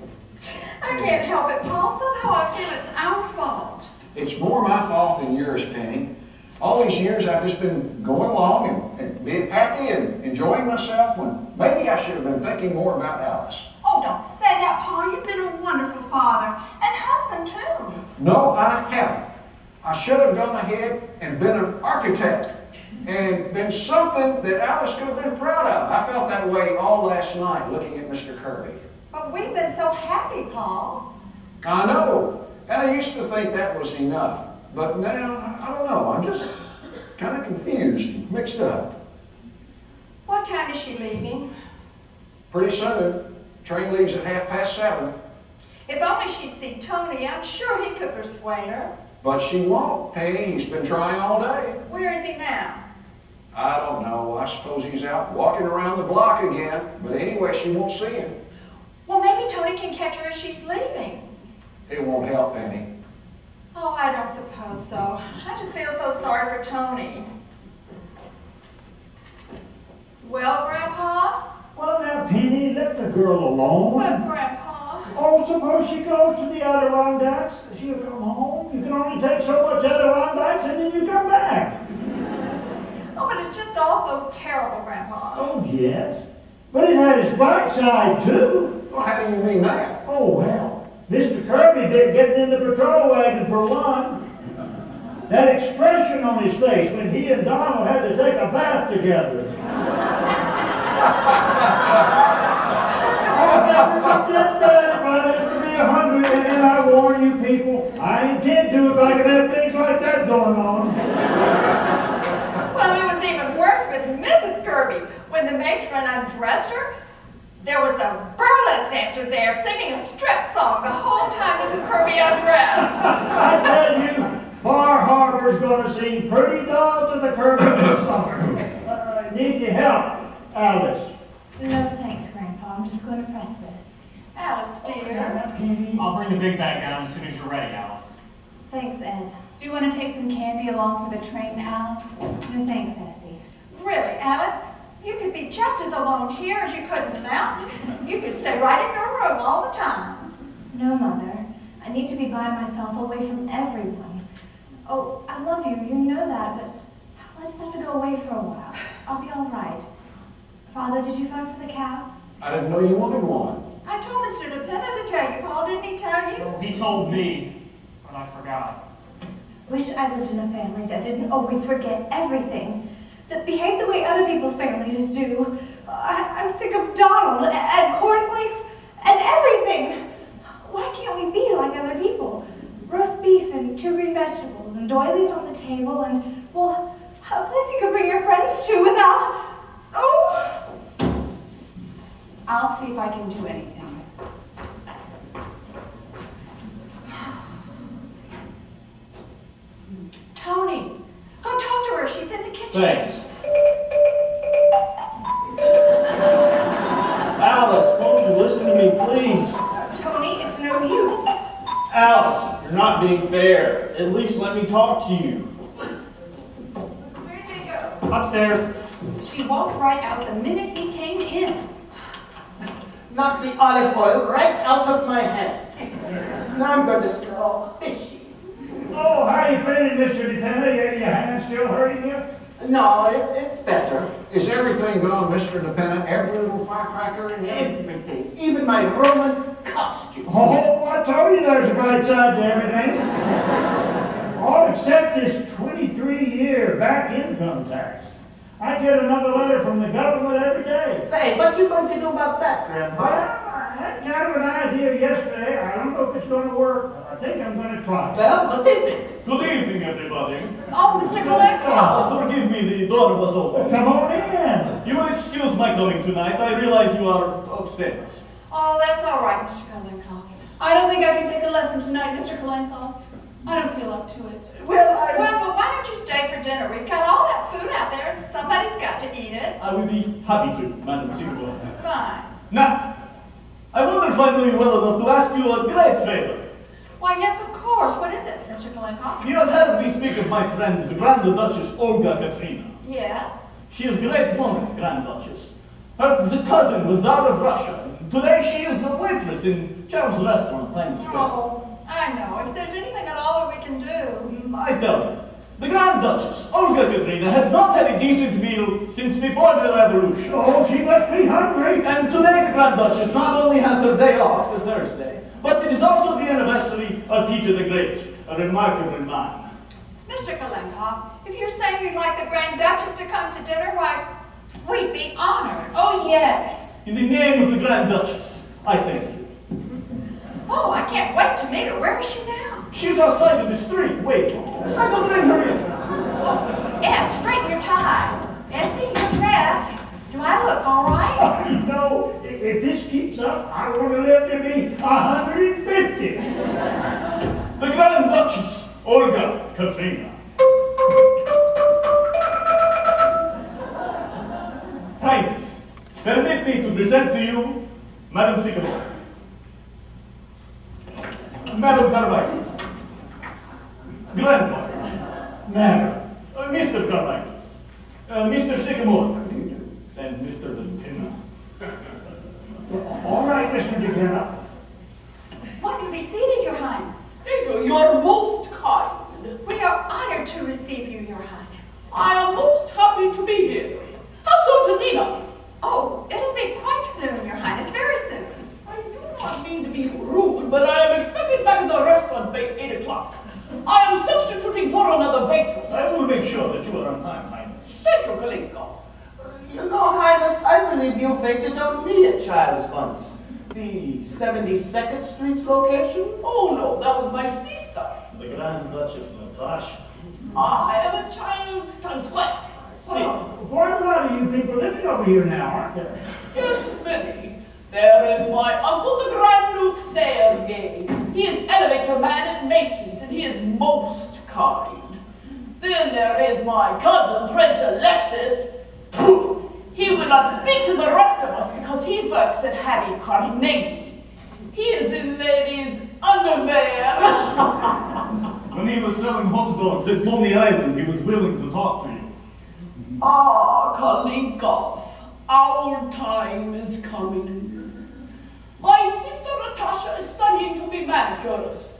I can't help it, Paul. Somehow I feel it's our fault. It's more my fault than yours, Penny. All these years I've just been going along and being happy and enjoying myself when maybe I should have been thinking more about Alice. Oh, don't say that, Paul. You've been a wonderful father and husband, too. No, I haven't. I should have gone ahead and been an architect and been something that Alice could have been proud of. I felt that way all last night looking at Mr. Kirby. But we've been so happy, Paul. I know, and I used to think that was enough. But now, I don't know, I'm just kind of confused, mixed up. What time is she leaving? Pretty soon. Train leaves at 7:30. If only she'd see Tony, I'm sure he could persuade her. But she won't, Penny. He's been trying all day. Where is he now? I don't know. I suppose he's out walking around the block again. But anyway, she won't see him. Well, maybe Tony can catch her as she's leaving. It won't help, Penny. Oh, I don't suppose so. I just feel so sorry for Tony. Well, Grandpa? Well, now, Penny, let the girl alone. Well, Grandpa? Oh, suppose she goes to the Adirondacks. She'll come home. You can only take so much Adirondacks and then you come back. Oh, but it's just all so terrible, Grandpa. Oh, yes. But it had its bright side, too. Well, how do you mean that? Oh, well. Mr. Kirby did getting in the patrol wagon for one. That expression on his face when he and Donald had to take a bath together. I'll never forget that if I live to be 100, and I warn you people, I intend to if I can have things like that going on. Well, it was even worse with Mrs. Kirby. When the matron undressed her, there was a burlesque dancer there singing a strip song the whole time Mrs. Kirby undressed. I tell you, Bar Harbor's gonna seem pretty dull to the Kirby this summer. Need your help, Alice? No, thanks, Grandpa. I'm just going to press this. Alice, dear. I'll bring the big bag down as soon as you're ready, Alice. Thanks, Ed. Do you want to take some candy along for the train, Alice? No, thanks, Essie. Really, Alice? You could be just as alone here as you could in the mountains. You could stay right in your room all the time. No, Mother. I need to be by myself, away from everyone. Oh, I love you. You know that, but I just have to go away for a while. I'll be all right. Father, did you phone for the cab? I didn't know you wanted one. I told Mr. DePena to tell you, Paul. Didn't he tell you? He told me, but I forgot. Wish I lived in a family that didn't always forget everything. That behaved the way other people's families do. I'm sick of Donald and cornflakes and everything. Why can't we be like other people? Roast beef and 2 green vegetables and doilies on the table and, well, a place you could bring your friends to without... Oh! I'll see if I can do anything. Tony, go talk to her. She's in the kitchen. Thanks. Alice, won't you listen to me, please? Tony, it's no use. Alice, you're not being fair. At least let me talk to you. Where'd they go? Upstairs. She walked right out the minute he came in. Knocks the olive oil right out of my head. Now I'm going to smell all fishy. Oh, how you feeling, Mr. DePena? Your hand still hurting you? No, it's better. Is everything gone, Mr. DePena? Every little firecracker in there? Everything. Even my Roman costume. Oh, I told you there's a bright side to everything. All except this 23-year back income tax. I get another letter from the government every day. Say, what you going to do about that, Grandpa? Well, I had kind of an idea yesterday. I don't know if it's going to work. I think I'm gonna try. Well, what is it? Good evening, everybody. Oh, Mr. Kalenko. Forgive me, the door was open. Come on in. You will excuse my coming tonight. I realize you are upset. Oh, that's all right, Mr. Kalenko. I don't think I can take a lesson tonight, Mr. Kalenkov. I don't feel up to it. Well, but why don't you stay for dinner? We've got all that food out there, and somebody's got to eat it. I will be happy to, Madam Singapore. Fine. Now, I wonder if I know you well enough to ask you a great favor. Why, yes, of course. What is it, Mr. Kalenko? You have heard me speak of my friend, the Grand Duchess Olga Katrina. Yes. She is a great woman, Grand Duchess. Her cousin was out of Russia. Today she is a waitress in Charles' restaurant, Times Square. Oh, I know. If there's anything at all that we can do. I tell you, the Grand Duchess, Olga Katrina, has not had a decent meal since before the revolution. Oh, she must be hungry. And today the Grand Duchess not only has her day off, the Thursday, but it is also the anniversary of Peter the Great, a remarkable man. Mr. Kalenko, if you're saying you'd like the Grand Duchess to come to dinner, why, we'd be honored. Oh, yes. In the name of the Grand Duchess, I thank you. Oh, I can't wait to meet her. Where is she now? She's outside in the street, waiting. I will bring her in. Ed, straighten your tie. Essie, your dress. Do I look all right? You know, if this keeps up, I want to live to be 150. The Grand Duchess, Olga Katrina. Highness, permit me to present to you Madam Sycamore. Madam Carmichael. Grandfather. Madam. Mr. Carmichael. Mr. Sycamore. And Mr. Lieutenant. All right, Mr. McKenna. Won't you be seated, Your Highness? Thank you. You are most kind. We are honored to receive you, Your Highness. I am most happy to be here. How soon to Nina? Oh, it'll be quite soon, Your Highness, very soon. I do not mean to be rude, but I am expected back at the restaurant by 8 o'clock. I am substituting for another waitress. I will make sure that you are on time, Highness. Thank you, Kalenko. You know, Highness, I believe you waited on me at Child's once. The 72nd Street location? Oh, no, that was my sister. The Grand Duchess Natasha. I am at Child's Times Square. Quite a lot of you people living over here now, aren't there? Yes, many. There is my uncle, the Grand Duke Sergei. He is elevator man at Macy's, and he is most kind. Then there is my cousin, Prince Alexis. He will not speak to the rest of us because he works at Harry Carnegie. He is in ladies' underwear. When he was selling hot dogs at Pony Island, he was willing to talk to you. Ah, Kalinkov, our time is coming. My sister Natasha is studying to be manicurist.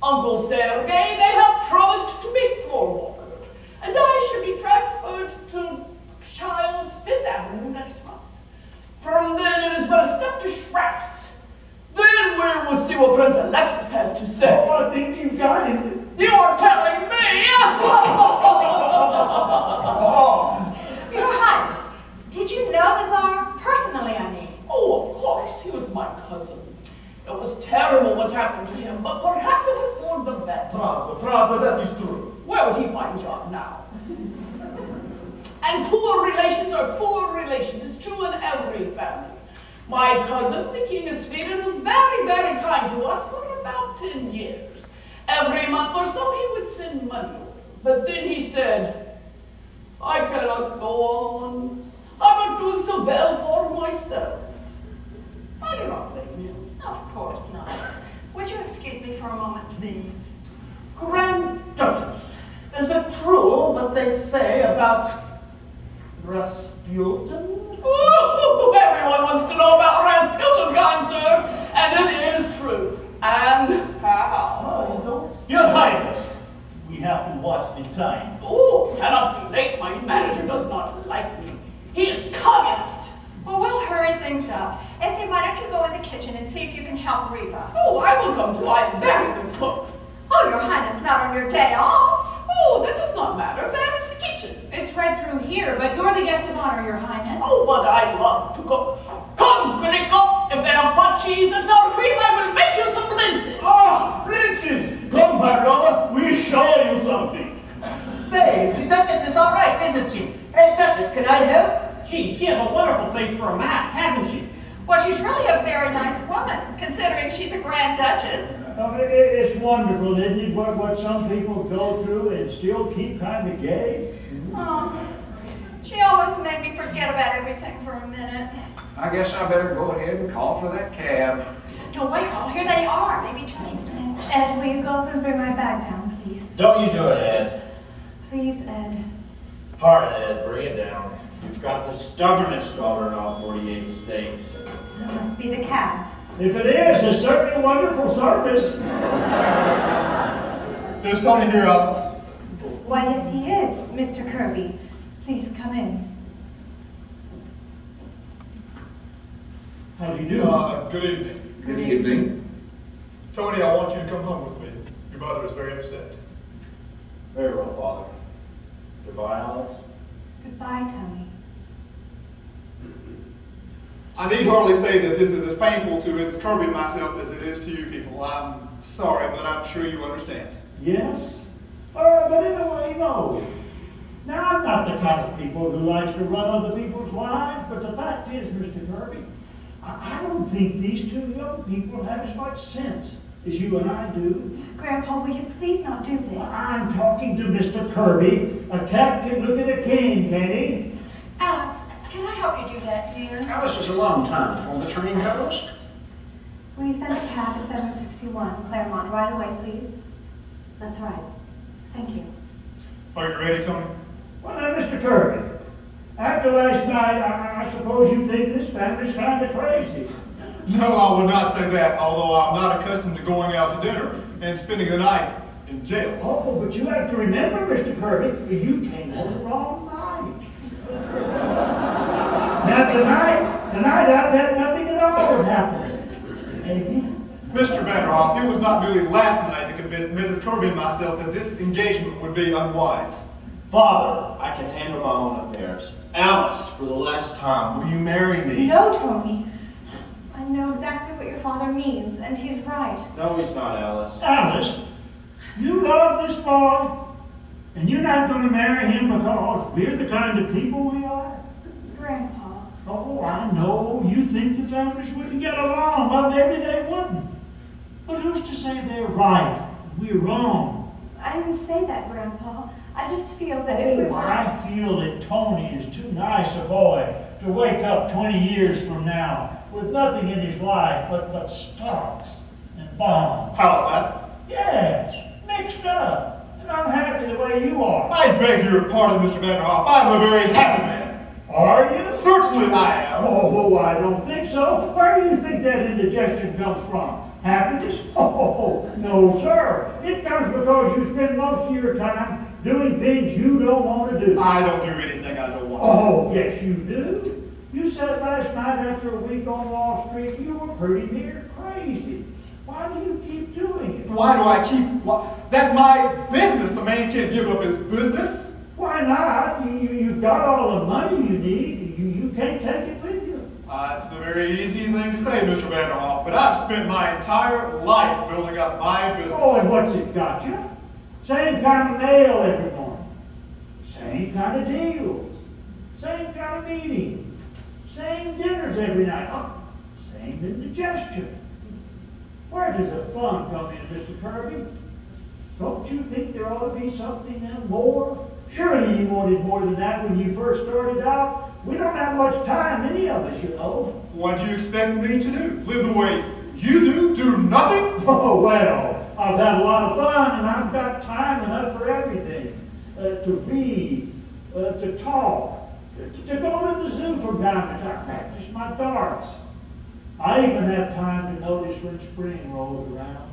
Uncle Sergei, they have promised to be floor walker. And I should be transferred to Child's 5th Avenue next month. From then it is but a step to Schraff's. Then we will see what Prince Alexis has to say. Oh, I think you've got it. You are telling me! Your Highness, did you know the Tsar? Personally, I mean. Oh, of course, he was my cousin. It was terrible what happened to him, but perhaps it was for the best. Pravda, that is true. Where would he find a job now? And poor relations are poor relations. It's true in every family. My cousin, the King of Sweden, was very, very kind to us for about 10 years. Every month or so he would send money. But then he said, I cannot go on. I'm not doing so well for myself. I do not blame him. Of course not. Would you excuse me for a moment, please? Grand Duchess, is it true what they say about Rasputin? Ooh, everyone wants to know about Rasputin, kind sir. And it is true. And how? Your Highness, we have to watch the time. Oh, cannot be late. My manager does not like me. He is communist. Well, we'll hurry things up. Essie, why don't you go in the kitchen and see if you can help Reba? Oh, I will come too. I am very good cook. Oh, Your Highness, not on your day off. Oh, that does not matter. Where is the kitchen? It's right through here, but you're the guest of honor, Your Highness. Oh, but I love to cook. Come, Kaliko. If there are butt cheese and sour cream, I will make you some blintzes. Ah, blintzes! show you something. Say, the Duchess is all right, isn't she? Hey, Duchess, can I help? Gee, she has a wonderful face for a mask, hasn't she? Well, she's really a very nice woman, considering she's a Grand Duchess. It's wonderful, isn't it, what some people go through and still keep kind of gay? Oh, she almost made me forget about everything for a minute. I guess I better go ahead and call for that cab. No, wait, Carl, here they are. Maybe Tony. Ed, will you go up and bring my bag down, please? Don't you do it, Ed. Please, Ed. Pardon, Ed, bring it down. You've got the stubbornest daughter in all 48 states. That must be the cab. If it is, it's certainly a wonderful service. Is Tony here, Alice? Why, yes, he is, Mr. Kirby. Please come in. How do you do? Good evening. Good evening. Tony, I want you to come home with me. Your mother is very upset. Very well, Father. Goodbye, Alice. Goodbye, Tony. I need hardly say that this is as painful to Mrs. Kirby and myself as it is to you people. I'm sorry, but I'm sure you understand. Yes? But in a way, no. Now, I'm not the kind of people who likes to run other people's lives, but the fact is, Mr. Kirby, I don't think these two young people have as much sense as you and I do. Grandpa, will you please not do this? I'm talking to Mr. Kirby. A cat can look at a king, can he? Alex, can I help you do that, dear? Alice is a long time before the train goes. Will you send a cab to 761 Claremont right away, please? That's right. Thank you. Are you ready, Tony? Well, now, Mr. Kirby, after last night, I suppose you think this family's kind of crazy. No, I would not say that, although I'm not accustomed to going out to dinner and spending the night in jail. Oh, but you have to remember, Mr. Kirby, you came on the wrong night. Now, tonight, I bet nothing at all would happen. Maybe. Mr. Vanderhoff, it was not merely last night to convince Mrs. Kirby and myself that this engagement would be unwise. Father, I can handle my own affairs. Alice, for the last time, will you marry me? No, Tony. I know exactly what your father means, and he's right. No, he's not, Alice. Alice, you love this boy, and you're not going to marry him because we're the kind of people we are? Grandpa. Oh, I know. You think the families wouldn't get along. Well, maybe they wouldn't. But who's to say they're right? We're wrong. I didn't say that, Grandpa. I just feel that if we were... I feel that Tony is too nice a boy to wake up 20 years from now with nothing in his life but stocks and bonds. How's that? Yes, mixed up. And I'm happy the way you are. I beg your pardon, Mr. Vanderhoff. I'm a very happy man. Are you? Certainly I am. Oh, I don't think so. Where do you think that indigestion comes from? Happiness? Oh, no, sir. It comes because you spend most of your time doing things you don't want to do. I don't do anything I don't want to do. Oh, yes, you do. You said last night after a week on Wall Street you were pretty near crazy. Why do you keep doing it? Why do I keep... That's my business. A man can't give up his business. Why not? You've got all the money you need. You can't take it with you. It's a very easy thing to say, Mr. Vanderhoff, but I've spent my entire life building up my business. Oh, and what's it got you? Same kind of mail every morning. Same kind of deals. Same kind of meetings. Same dinners every night. Oh, same indigestion. Where does the fun come in, Mr. Kirby? Don't you think there ought to be something more? Surely you wanted more than that when you first started out. We don't have much time, any of us, you know. What do you expect me to do? Live the way you do? Do nothing? Oh, well, I've had a lot of fun, and I've got time enough for everything. To read, to talk, to go to the zoo from time to time, practice my darts. I even have time to notice when spring rolls around.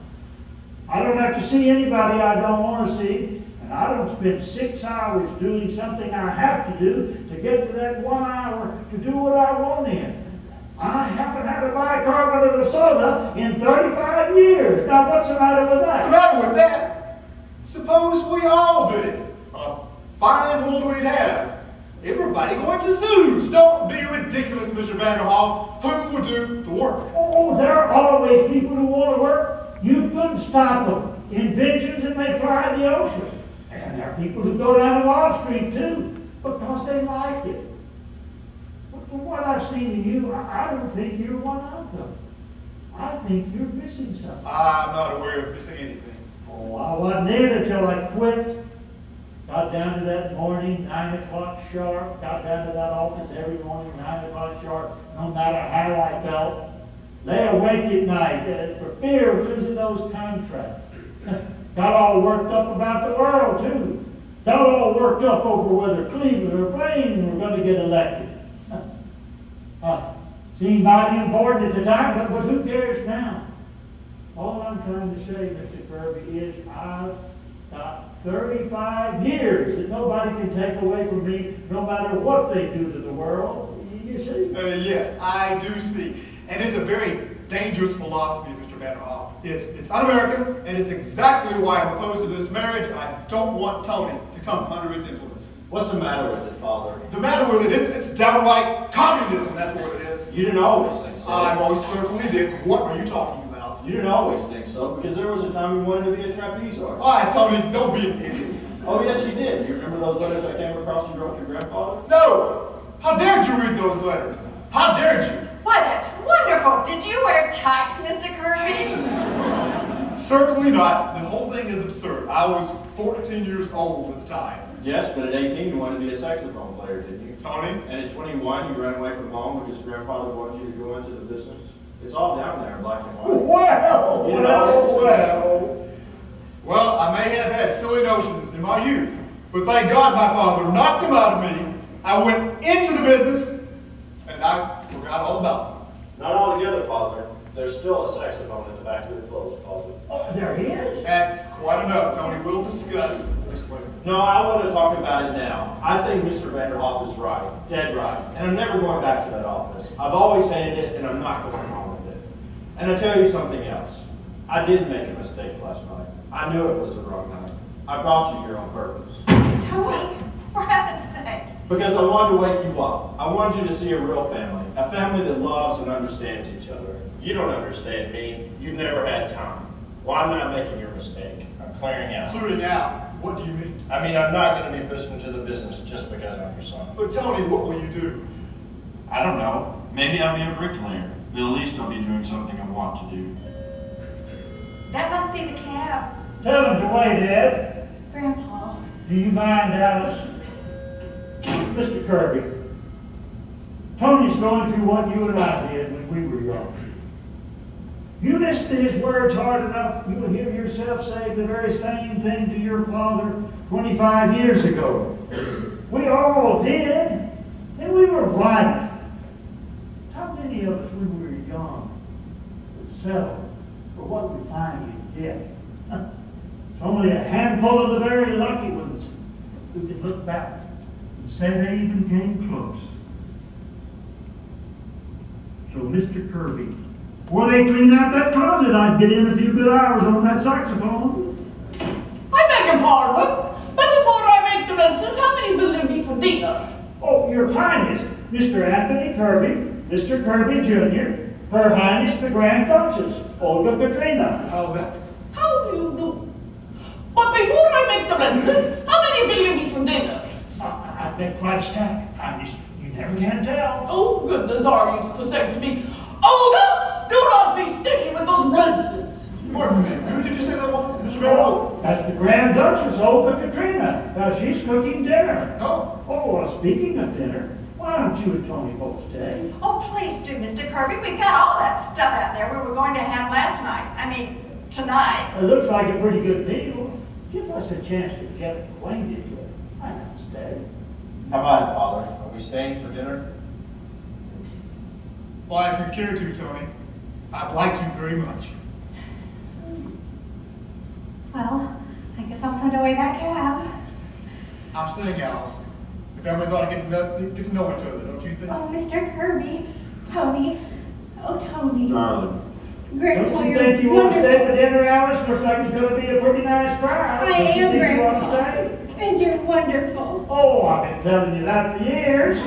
I don't have to see anybody I don't want to see, and I don't spend 6 hours doing something I have to do to get to that 1 hour to do what I want in. I haven't had a bicarbonate of soda in 35 years. Now, what's the matter with that? What's the matter with that? Suppose we all did it. A fine world we'd have. Everybody going to zoos. Don't be ridiculous, Mr. Vanderhoff. Who would do the work? Oh, there are always people who want to work. You couldn't stop them. inventions and they fly the ocean. And there are people who go down to Wall Street too, because they like it. But from what I've seen of you, I don't think you're one of them. I think you're missing something. I'm not aware of missing anything. Oh, I wasn't in until I quit. Got down to that morning, 9 o'clock sharp. Got down to that office every morning, 9 o'clock sharp, no matter how I felt. Lay awake at night for fear of losing those contracts. Got all worked up about the world, too. Got all worked up over whether Cleveland or Blaine were going to get elected. Seemed mighty important at the time, but who cares now? All I'm trying to say, Mr. Kirby, is I've got 35 years that nobody can take away from me, no matter what they do to the world. You see? Yes, I do see. And it's a very dangerous philosophy, Mr. Vanderhoff. It's un-American, and it's exactly why I'm opposed to this marriage. I don't want Tony to come under its influence. What's the matter with it, Father? The matter with it, it's downright communism, that's what it is. You didn't always think so. I most certainly did. What are you talking about? You didn't always think so, because there was a time you wanted to be a trapeze artist. All right, Tony, don't be an idiot. Oh, yes, you did. You remember those letters I came across you wrote to your grandfather? No! How dared you read those letters? How dared you? Why, that's wonderful. Did you wear tights, Mr. Kirby? Certainly not. The whole thing is absurd. I was 14 years old at the time. Yes, but at 18 you wanted to be a saxophone player, didn't you? Tony? And at 21 you ran away from home because your grandfather wanted you to go into the business? It's all down there in black and white. Well, I may have had silly notions in my youth, but thank God my father knocked them out of me. I went into the business, and I forgot all about it. Not altogether, Father. There's still a saxophone in the back of your clothes closet. Oh, there he is. That's quite enough, Tony. We'll discuss this later. No, I want to talk about it now. I think Mr. Vanderhoff is right, dead right, and I'm never going back to that office. I've always hated it, and I'm not going home with it. And I tell you something else. I did make a mistake last night. I knew it was the wrong night. I brought you here on purpose. Tony, for heaven's sake. Because I wanted to wake you up. I wanted you to see a real family. A family that loves and understands each other. You don't understand me. You've never had time. Well, I'm not making your mistake. I'm clearing out. Clearing out? What do you mean? I mean, I'm not going to be pushed into the business just because I'm your son. But Tony, what will you do? I don't know. Maybe I'll be a bricklayer. But at least I'll be doing something I want to do. That must be the cab. Tell him to wait, Ed. Grandpa. Do you mind, Alice? Mr. Kirby, Tony's going through what you and I did when we were young. You listen to his words hard enough, you'll hear yourself say the very same thing to your father 25 years ago. We all did, and we were right. How many of us, when we were young, would settle for what we finally get? It's only a handful of the very lucky ones who can look back and say they even came close. So, Mr. Kirby, before they clean out that closet, I'd get in a few good hours on that saxophone. I beg your pardon, but before I make the mentions, how many will there be for dinner? Oh, Your Highness, Mr. Anthony Kirby, Mr. Kirby Jr., Her Highness the Grand Duchess, Olga Katrina. How's that? How do you do? But before I make the mentions, how many will there be for dinner? I've been quite stacked, Highness. You never can tell. Oh, good Nazar used to say to me, Olga, do not be sticky with those mentions. Pardon me, who did you say that was? Mr. Vanderhoff? That's the Grand Duchess, Olga Katrina. She's cooking dinner. Oh. Oh, well, speaking of dinner, why don't you and Tony both stay? Oh, please do, Mr. Kirby. We've got all that stuff out there we were going to have last night. I mean, tonight. It looks like a pretty good meal. Give us a chance to get acquainted. Why not stay? How about it, Father? Are we staying for dinner? Why, if you care to, Tony, I'd like to very much. Well, I guess I'll send away that cab. I'm staying, Alice. The families ought to get to know each other, don't you think? Oh, Mr. Kirby. Tony. Oh, Tony. Darling. Grandpa, Don't you you're think you want to stay wonderful. for dinner, Alice? Looks like it's going to be a pretty nice crowd. I Don't you am, think you want Grandpa. to stay? And you're wonderful. Oh, I've been telling you that for years.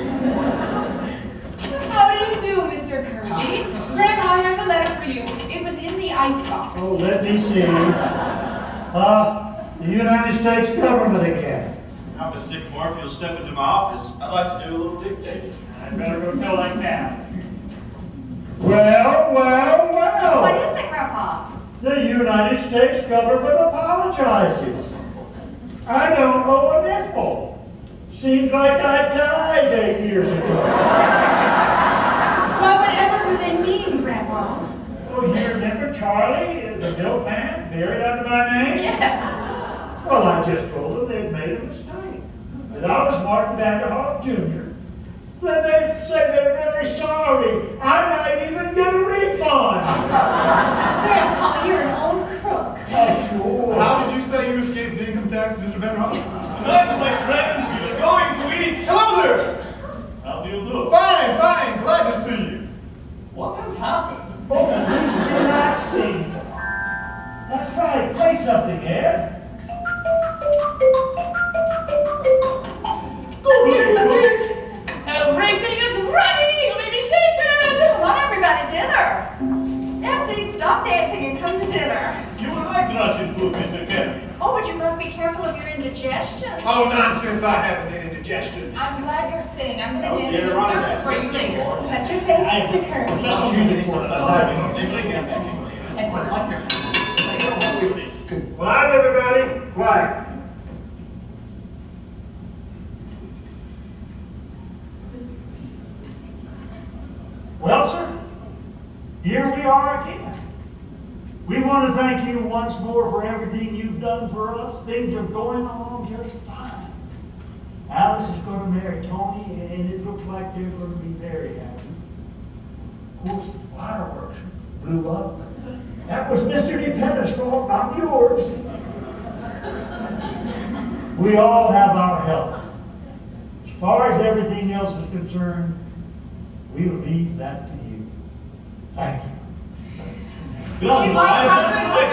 How do you do, Mr. Kirby? Grandpa, here's a letter for you. It was in the icebox. Oh, let me see. The United States government again. Now, Miss Sycamore, if you'll step into my office, I'd like to do a little dictating. I'd better go tell that cat. Well, well, well. What is it, Grandpa? The United States government apologizes. I don't owe a nickel. Seems like I died 8 years ago. Well, whatever do they mean, Grandpa? Oh, you remember Charlie, the milkman, buried under my name? Yes. Well, I just told them they'd made a mistake. That I was Martin Vanderhoff Jr. Then they said they're very sorry. I might even get a refund. Grandpa, you're an old crook. Oh, sure. How did you say you escaped the income tax, Mr. Vanderhoff? Tonight, my friends, you're going to eat. Hello there! How do you do? Fine, fine, glad to see you. What has happened? Oh, he's relaxing. That's right. Play something, Ed. Everything is ready, Lady Satan! Come on, everybody, dinner. Yes, see, stop dancing and come to dinner. You would like Russian food, Mr. Kennedy. Oh, but you must be careful of your indigestion. Oh, nonsense, I haven't any indigestion. I'm glad you're staying. I'm That going was to the dance with the ironic servants for you later. Shut your face, Mr. Kirby. Special music for It's wonderful. Quiet, everybody. Quiet. Well, sir, here we are again. We want to thank you once more for everything you've done for us. Things are going along just fine. Alice is going to marry Tony, and it looks like they're going to be very happy. Of course, the fireworks blew up. That was Mr. Dependent's fault, not yours. We all have our health. As far as everything else is concerned, we'll leave that to you. Thank you. You like Russian food?